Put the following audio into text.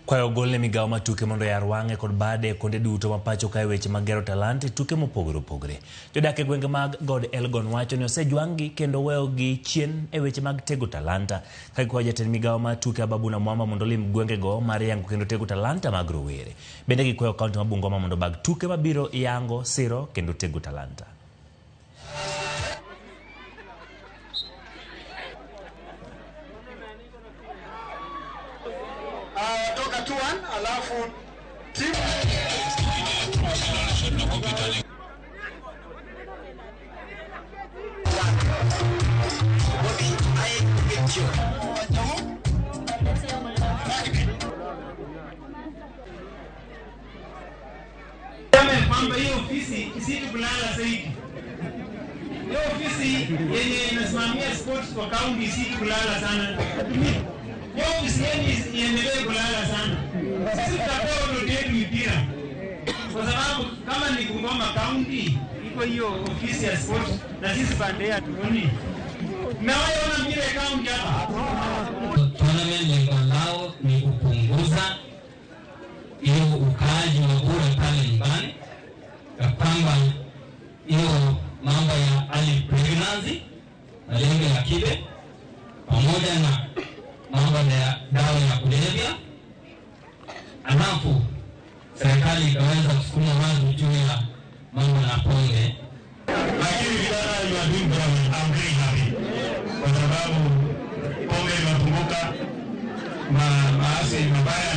Kwa ogolne migawo matuke mondo yarwange kod bade konde duto mapacho kae weche magero talante tuke mopogore opogore. Jodak e gwenge mag God Elgon wacho ni osejwang'gi kendo weyogi chien e weche mag tego talanta. Ka gikwayo jatend migawo matuke Ababuna Mwamba mondo lim gwengego mar yango kendo tego talanta mag rowere. Bende gikwayo kaunti ma Bungoma mondo bag tuke mabiro yango, siro kendo tego talanta. Toka tuan alafu timu kwamba hiyo ofisi isiti kulala zaidi. Hiyo ofisi yenye inasimamia sports kwa kaunti isiti kulala sana. Hiyo ofisi yenye iendelee kulala sana. Sisi tutapewa rotate mpira. Kwa sababu kama ni Bungoma County iko hiyo ofisi ya sports na sisi pande ya tuoni. Naona mpira county hapa. Tournament lengo lao ni kupunguza hiyo ukaaji wa bure pale nyumbani, kwamba hiyo mambo ya early pregnancy na lengo la kibe pamoja na mambo ya dawa ya kulevya, alafu serikali ikaweza kusukuma wazo juu ya mambo na pombe. Lakini vijana ni wadudu, I'm very happy kwa sababu pombe imepunguka, maasi mabaya